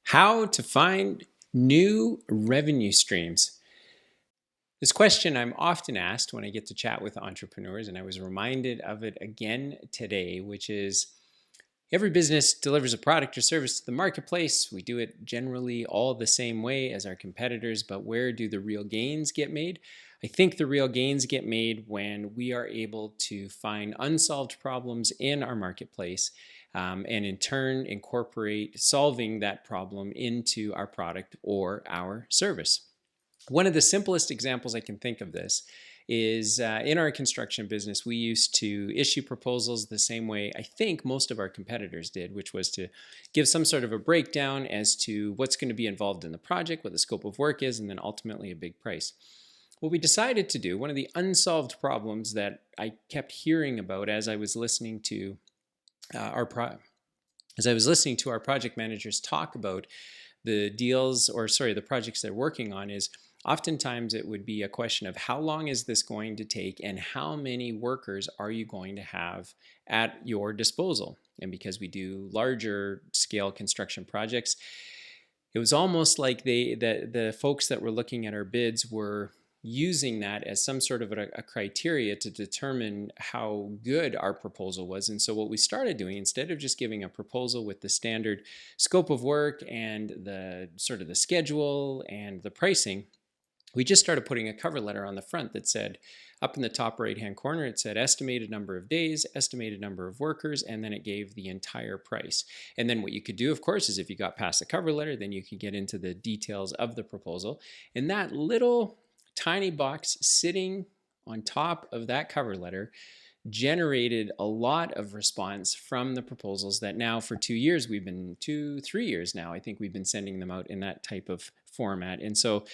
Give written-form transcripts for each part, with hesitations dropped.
How to find new revenue streams. This question I'm often asked when I get to chat with entrepreneurs, and I was reminded of it again today, which is every business delivers a product or service to the marketplace. We do it generally all the same way as our competitors, but where do the real gains get made? I think the real gains get made when we are able to find unsolved problems in our marketplace and in turn incorporate solving that problem into our product or our service. One of the simplest examples I can think of this is in our construction business, we used to issue proposals the same way I think most of our competitors did, which was to give some sort of a breakdown as to what's going to be involved in the project, what the scope of work is, and then ultimately a big price. What we decided to do, one of the unsolved problems that I kept hearing about as I was listening to our project managers talk about the deals, or sorry, the projects they're working on, is oftentimes it would be a question of how long is this going to take and how many workers are you going to have at your disposal. And because we do larger scale construction projects, it was almost like the folks that were looking at our bids were using that as some sort of a criteria to determine how good our proposal was. And so what we started doing, instead of just giving a proposal with the standard scope of work and the sort of the schedule and the pricing, we just started putting a cover letter on the front that said, up in the top right hand corner, it said estimated number of days, estimated number of workers, and then it gave the entire price. And then what you could do, of course, is if you got past the cover letter, then you could get into the details of the proposal. And that little tiny box sitting on top of that cover letter generated a lot of response from the proposals that now for 2 years, 3 years now, I think we've been sending them out in that type of format. And so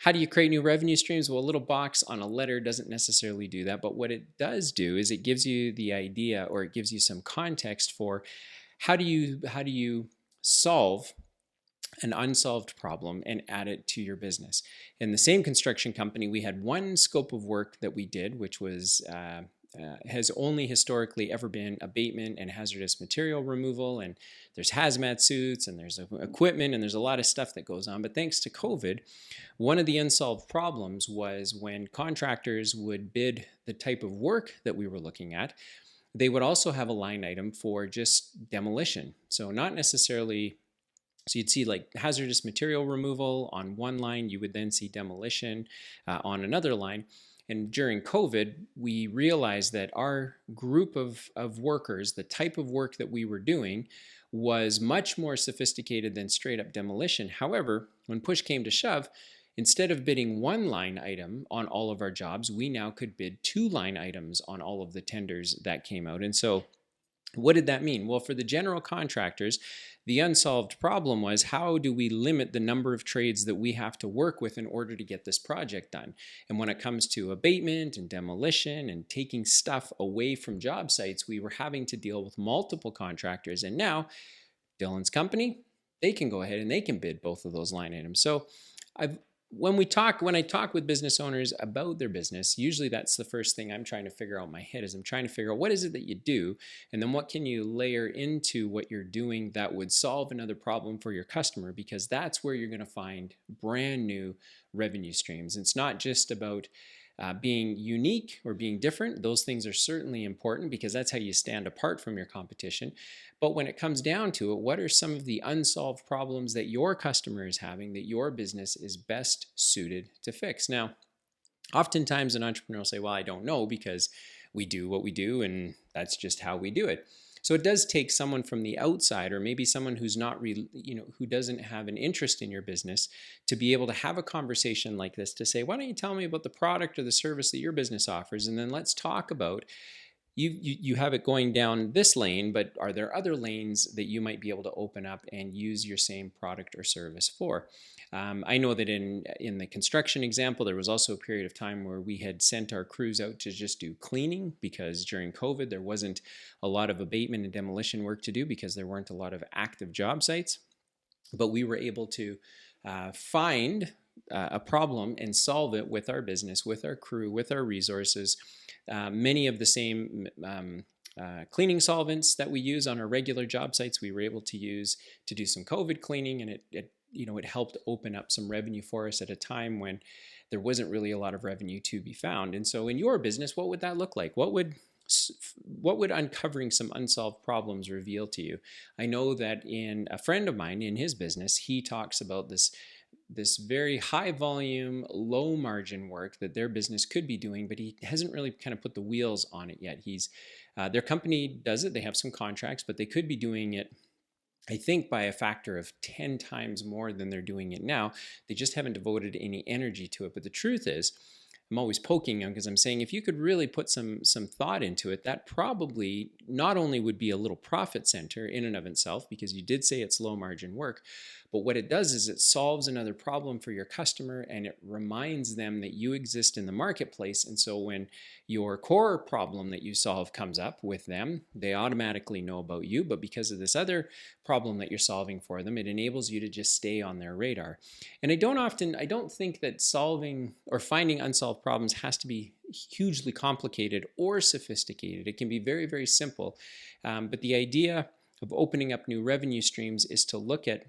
how do you create new revenue streams? Well, a little box on a letter doesn't necessarily do that, but what it does do is it gives you the idea, or it gives you some context for how do you solve an unsolved problem and add it to your business. In the same construction company, we had one scope of work that we did, which was has only historically ever been abatement and hazardous material removal, and there's hazmat suits and there's equipment and there's a lot of stuff that goes on. But thanks to COVID, one of the unsolved problems was when contractors would bid the type of work that we were looking at, they would also have a line item for just demolition. So not necessarily, so you'd see like hazardous material removal on one line, you would then see demolition on another line. And during COVID, we realized that our group of workers, the type of work that we were doing, was much more sophisticated than straight up demolition. However, when push came to shove, instead of bidding one line item on all of our jobs, we now could bid 2 line items on all of the tenders that came out. And so what did that mean? Well, for the general contractors, the unsolved problem was, how do we limit the number of trades that we have to work with in order to get this project done? And when it comes to abatement and demolition and taking stuff away from job sites, we were having to deal with multiple contractors. And now Dylan's company, they can go ahead and they can bid both of those line items. So when I talk with business owners about their business, usually that's the first thing I'm trying to figure out in my head, is I'm trying to figure out what is it that you do, and then what can you layer into what you're doing that would solve another problem for your customer, because that's where you're going to find brand new revenue streams. It's not just about being unique or being different. Those things are certainly important because that's how you stand apart from your competition. But when it comes down to it, what are some of the unsolved problems that your customer is having that your business is best suited to fix? Now, oftentimes an entrepreneur will say, well, I don't know, because we do what we do and that's just how we do it. So it does take someone from the outside, or maybe someone who's not really, who doesn't have an interest in your business, to be able to have a conversation like this to say, why don't you tell me about the product or the service that your business offers? And then let's talk about, you have it going down this lane, but are there other lanes that you might be able to open up and use your same product or service for? I know that in the construction example, there was also a period of time where we had sent our crews out to just do cleaning, because during COVID, there wasn't a lot of abatement and demolition work to do because there weren't a lot of active job sites. But we were able to find a problem and solve it with our business, with our crew, with our resources. Many of the same cleaning solvents that we use on our regular job sites, we were able to use to do some COVID cleaning, and it helped open up some revenue for us at a time when there wasn't really a lot of revenue to be found. And so in your business, what would that look like? What would uncovering some unsolved problems reveal to you? I know that in a friend of mine, in his business, he talks about this very high volume, low margin work that their business could be doing, but he hasn't really kind of put the wheels on it yet. Their company does it, they have some contracts, but they could be doing it, I think, by a factor of 10 times more than they're doing it now. They just haven't devoted any energy to it. But the truth is, I'm always poking them because I'm saying if you could really put some thought into it, that probably not only would be a little profit center in and of itself, because you did say it's low margin work, but what it does is it solves another problem for your customer, and it reminds them that you exist in the marketplace. And so when your core problem that you solve comes up with them, they automatically know about you. But because of this other problem that you're solving for them, it enables you to just stay on their radar. And I don't think that solving or finding unsolved problems has to be hugely complicated or sophisticated. It can be very, very simple. But the idea of opening up new revenue streams is to look at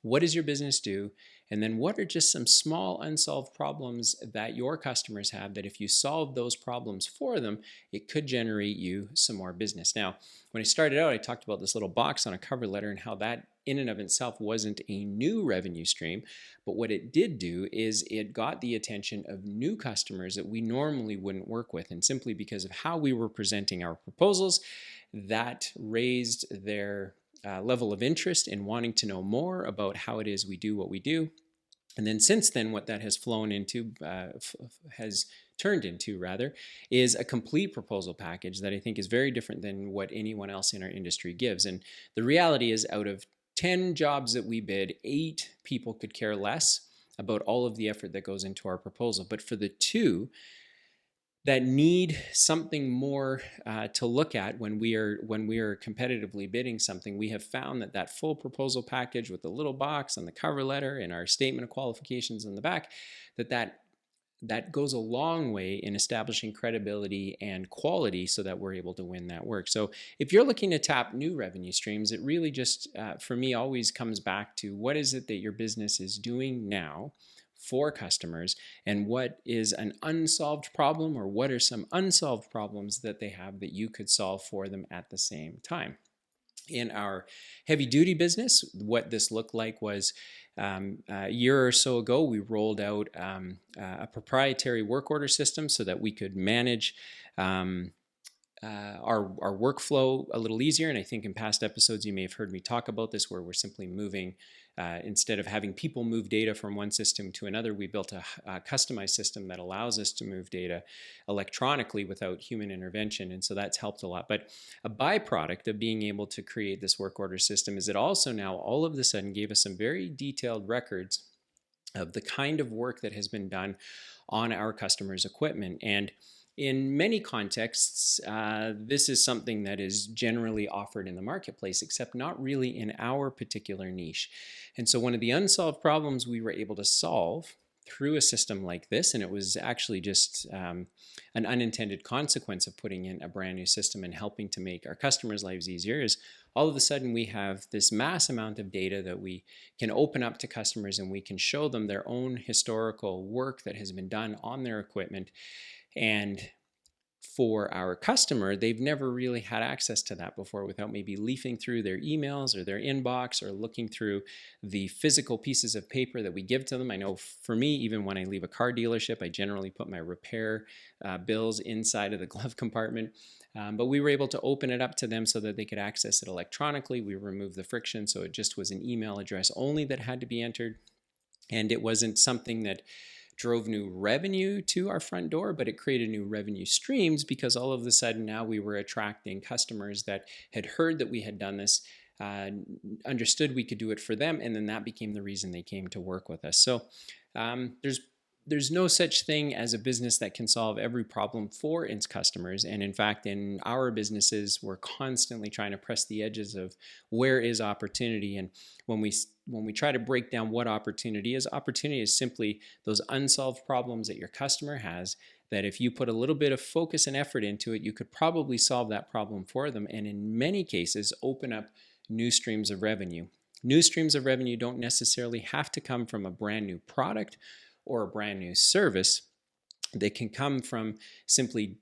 what does your business do, and then what are just some small unsolved problems that your customers have that if you solve those problems for them, it could generate you some more business. Now, when I started out, I talked about this little box on a cover letter and how that in and of itself wasn't a new revenue stream, but what it did do is it got the attention of new customers that we normally wouldn't work with. And simply because of how we were presenting our proposals, that raised their level of interest in wanting to know more about how it is we do what we do. And then since then, what that has turned into rather, is a complete proposal package that I think is very different than what anyone else in our industry gives. And the reality is, out of 10 jobs that we bid, 8 people could care less about all of the effort that goes into our proposal. But for the 2 that need something more to look at when we are competitively bidding something, we have found that full proposal package with the little box on the cover letter and our statement of qualifications in the back, that goes a long way in establishing credibility and quality so that we're able to win that work. So if you're looking to tap new revenue streams, it really just, for me, always comes back to what is it that your business is doing now for customers, and what is an unsolved problem, or what are some unsolved problems that they have that you could solve for them at the same time. In our heavy duty business, what this looked like was a year or so ago, we rolled out a proprietary work order system so that we could manage our workflow a little easier. And I think in past episodes, you may have heard me talk about this, where we're simply moving, instead of having people move data from one system to another, we built a customized system that allows us to move data electronically without human intervention. And so that's helped a lot. But a byproduct of being able to create this work order system is it also now all of a sudden gave us some very detailed records of the kind of work that has been done on our customers' equipment. And in many contexts, this is something that is generally offered in the marketplace, except not really in our particular niche. And so one of the unsolved problems we were able to solve through a system like this, and it was actually just an unintended consequence of putting in a brand new system and helping to make our customers' lives easier, is all of a sudden we have this mass amount of data that we can open up to customers, and we can show them their own historical work that has been done on their equipment. And for our customer, they've never really had access to that before without maybe leafing through their emails or their inbox or looking through the physical pieces of paper that we give to them. I know for me, even when I leave a car dealership, I generally put my repair bills inside of the glove compartment. But we were able to open it up to them so that they could access it electronically. We removed the friction, so it just was an email address only that had to be entered. And it wasn't something that drove new revenue to our front door, but it created new revenue streams, because all of a sudden now we were attracting customers that had heard that we had done this, understood we could do it for them, and then that became the reason they came to work with us. So there's no such thing as a business that can solve every problem for its customers. And in fact, in our businesses, we're constantly trying to press the edges of where is opportunity. And when we try to break down what opportunity is simply those unsolved problems that your customer has that if you put a little bit of focus and effort into it, you could probably solve that problem for them, and in many cases open up new streams of revenue. New streams of revenue don't necessarily have to come from a brand new product or a brand new service. They can come from simply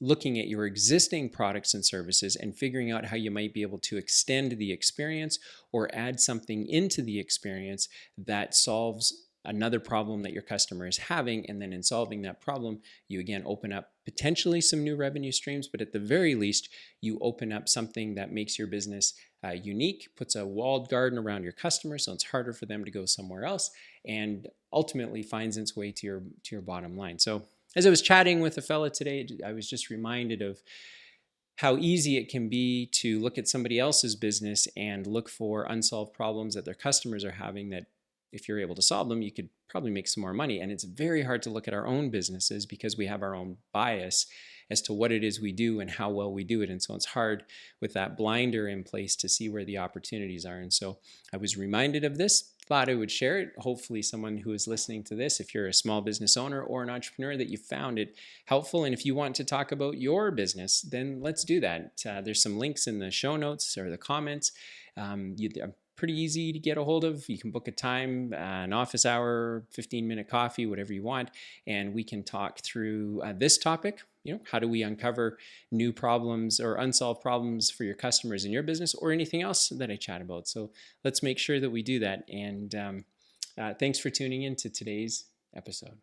looking at your existing products and services and figuring out how you might be able to extend the experience or add something into the experience that solves another problem that your customer is having. And then in solving that problem, you again open up potentially some new revenue streams, but at the very least, you open up something that makes your business unique, puts a walled garden around your customers so it's harder for them to go somewhere else, and ultimately finds its way to your bottom line. So as I was chatting with a fella today, I was just reminded of how easy it can be to look at somebody else's business and look for unsolved problems that their customers are having, that if you're able to solve them, you could probably make some more money. And it's very hard to look at our own businesses because we have our own bias as to what it is we do and how well we do it. And so it's hard with that blinder in place to see where the opportunities are. And so I was reminded of this, thought I would share it. Hopefully someone who is listening to this, if you're a small business owner or an entrepreneur, that you found it helpful. And if you want to talk about your business, then let's do that. There's some links in the show notes or the comments. Pretty easy to get a hold of. You can book a time, an office hour, 15-minute coffee, whatever you want, and we can talk through this topic. How do we uncover new problems or unsolved problems for your customers in your business, or anything else that I chat about. So let's make sure that we do that. And thanks for tuning in to today's episode.